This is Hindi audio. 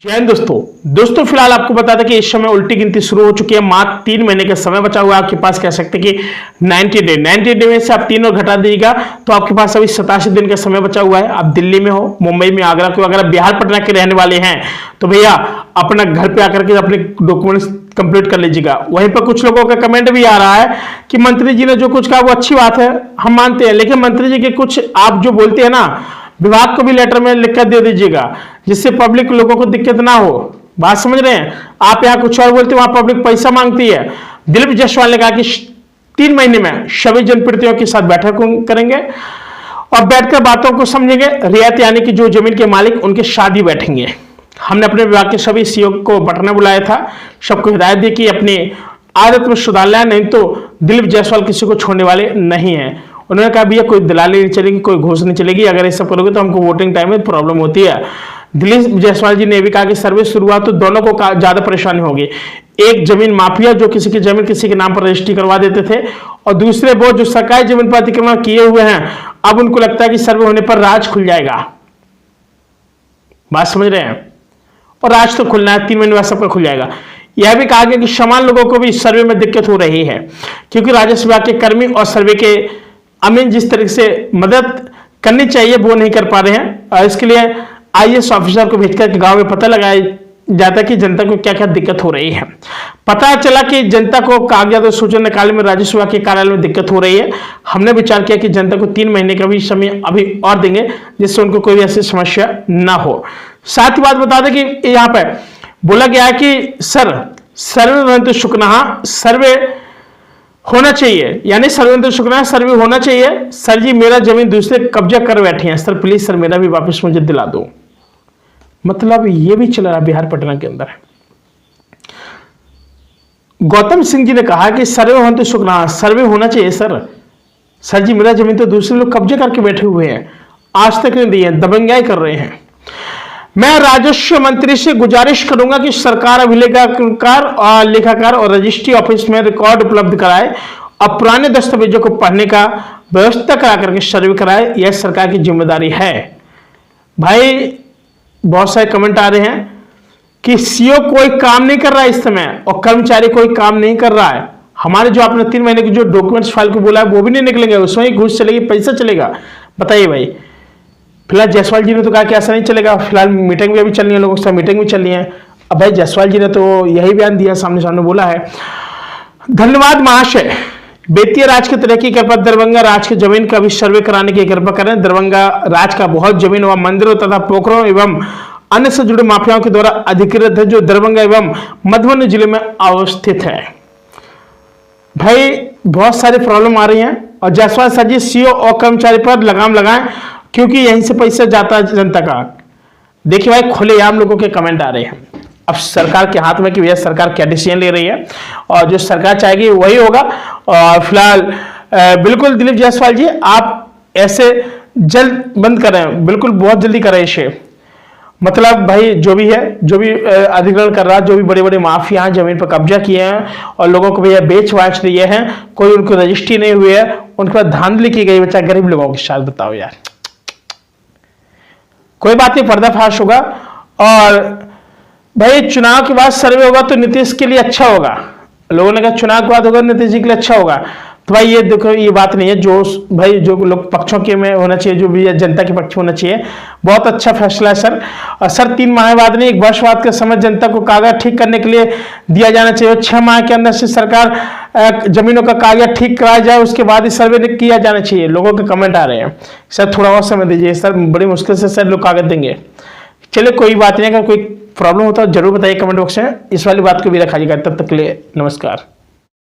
जय हिंद दोस्तों फिलहाल आपको बता दें कि इस समय उल्टी गिनती शुरू हो चुकी है। मात्र 3 महीने का समय बचा हुआ है आपके पास। कह सकते हैं कि 90 डे में से आप 3 और घटा दीजिएगा तो आपके पास अभी 87 दिन का समय बचा हुआ है। आप दिल्ली में हो, मुंबई में, आगरा को, अगर आप बिहार पटना के रहने वाले हैं तो भैया अपना घर पे आकर के अपने डॉक्यूमेंट्स कंप्लीट कर लीजिएगा। वहीं पर कुछ लोगों का कमेंट भी आ रहा है कि मंत्री जी ने जो कुछ कहा वो अच्छी बात है, हम मानते हैं, लेकिन मंत्री जी के कुछ आप जो बोलते हैं ना, विभाग को भी लेटर में लिखकर दे दीजिएगा जिससे पब्लिक लोगों को दिक्कत ना हो। बात समझ रहे हैं? आप यहाँ कुछ और बोलते हैं, वहां पब्लिक पैसा मांगती है। दिलीप जायसवाल ने कहा कि 3 महीने में सभी जनप्रतिनिधियों के साथ बैठक करेंगे और बैठकर बातों को समझेंगे। रियायत यानी कि जो जमीन के मालिक उनके शादी बैठेंगे। हमने अपने विभाग के सभी सीओ को पटना बुलाया था, सबको हिदायत दी कि अपनी आदत में सुधार लाए, नहीं तो दिलीप जायसवाल किसी को छोड़ने वाले नहीं है। उन्होंने कहा भैया कोई दलाली नहीं चलेगी, कोई घूस नहीं चलेगी, अगर ये सब करोगे तो हमको वोटिंग टाइम में प्रॉब्लम होती है। दिलीप जायसवाल जी ने भी कहा कि सर्वे शुरू हुआ तो दोनों को ज्यादा परेशानी होगी। एक जमीन माफिया जो किसी की जमीन किसी के नाम पर रजिस्ट्री करवा देते थे, और दूसरे वो जो सरकारी जमीन पर अतिक्रमण किए हुए हैं, अब उनको लगता है कि सर्वे होने पर राज खुल जाएगा। बात समझ रहे हैं? और राज तो खुलना है, 3 महीने बाद सबका खुल जाएगा। यह भी कहा गया कि समान लोगों को भी इस सर्वे में दिक्कत हो रही है क्योंकि राजस्व विभाग के कर्मी और सर्वे के अमीन जिस तरीके से मदद करनी चाहिए वो नहीं कर पा रहे हैं। और इसके लिए आईएएस ऑफिसर को भेजकर गांव में पता लगाया जाता है कि जनता को क्या क्या दिक्कत हो रही है। पता चला कि जनता को कागजात और सूचना निकालने में राजस्व विभाग के कार्यालय में दिक्कत हो रही है। हमने विचार किया कि जनता को 3 महीने का भी समय अभी और देंगे जिससे उनको कोई ऐसी समस्या ना हो। साथ ही बात बता दें कि यहाँ पे बोला गया है कि सर सर्वे शुक्रिया, सर्वे होना चाहिए, यानी सर्वे शुक्रिया, सर्वे होना चाहिए। सर जी मेरा जमीन दूसरे कब्जा कर बैठे हैं सर, प्लीज सर मेरा भी वापस मुझे दिला दो। मतलब ये भी चल रहा है बिहार पटना के अंदर। गौतम सिंह जी ने कहा कि सर्वे होने तो शुक्रिया, सर्वे होना चाहिए सर। सर जी मेरा जमीन तो दूसरे लोग कब्जा करके बैठे हुए हैं, आज तक नहीं दिए, दबंगाई कर रहे हैं। मैं राजस्व मंत्री से गुजारिश करूंगा कि सरकार लेखाकार और रजिस्ट्री ऑफिस में रिकॉर्ड उपलब्ध कराए और पुराने दस्तावेजों को पढ़ने का व्यवस्था करा करके सर्वे कराए। यह सरकार की जिम्मेदारी है। भाई बहुत सारे कमेंट आ रहे हैं कि सीओ कोई काम नहीं कर रहा है इस समय और कर्मचारी कोई काम नहीं कर रहा है। हमारे जो आपने 3 महीने की जो डॉक्यूमेंट्स फाइल को बोला है वो भी नहीं निकलेंगे, उसमें ही घूस चलेगी, पैसा चलेगा। बताइए भाई। फिलहाल जायसवाल जी ने तो कहा कि ऐसा नहीं चलेगा। फिलहाल मीटिंग भी अभी चल रही है, लोगों के साथ मीटिंग भी चल रही है। अब भाई जायसवाल जी ने तो यही बयान दिया, सामने बोला है। धन्यवाद महाशय, बेतिया राज की तरक्की के बाद दरभंगा राज की जमीन का भी सर्वे कराने की कृपा करें। दरभंगा राज का बहुत जमीन व मंदिरों तथा पोखरों एवं अन्य से जुड़े माफियाओं के द्वारा अधिकृत है जो दरभंगा एवं मधुबनी जिले में अवस्थित है। भाई बहुत सारी प्रॉब्लम आ रही है और जायसवाल सर जी सीओ और कर्मचारी पर लगाम लगाएं क्योंकि यहीं से पैसा जाता है जनता का। देखिए भाई खुलेआम लोगों के कमेंट आ रहे हैं। अब सरकार के हाथ में कि भैया सरकार क्या डिसीजन ले रही है और जो सरकार चाहेगी वही होगा। और फिलहाल बिल्कुल दिलीप जायसवाल जी आप ऐसे जल्द बंद करें, बिल्कुल बहुत जल्दी करें इसे। मतलब भाई जो भी है, जो भी अधिग्रहण कर रहा है, जो भी बड़े बड़े माफिया जमीन पर कब्जा किए हैं और लोगों को भैया बेच वाच दिए हैं, कोई उनको रजिस्ट्री नहीं हुई है, उनके बाद धांधली की गई बच्चा गरीब लोगों के साथ। बताओ यार, कोई बात नहीं, पर्दाफाश होगा। और भाई चुनाव के बाद सर्वे होगा तो नीतीश के लिए अच्छा होगा। लोगों ने कहा चुनाव के बाद होगा नीतीश जी के लिए अच्छा होगा, तो भाई ये देखो ये बात नहीं है। जो भाई जो लोग पक्षों के में होना चाहिए, जो भी जनता के पक्ष होना चाहिए। बहुत अच्छा फैसला है सर। और सर 3 माह बाद नहीं, 1 वर्ष बाद का समय जनता को कागज ठीक करने के लिए दिया जाना चाहिए। 6 माह के अंदर से सरकार जमीनों का कागज ठीक कराया जाए, उसके बाद ही सर्वे किया जाना चाहिए। लोगों के कमेंट आ रहे हैं सर थोड़ा और समय दीजिए सर, बड़ी मुश्किल से सर लोग कागज देंगे। चलिए कोई बात नहीं, अगर कोई प्रॉब्लम होता है जरूर बताइए कमेंट बॉक्स में। इस वाली बात को भी रखा जाएगा। तब तक के लिए नमस्कार।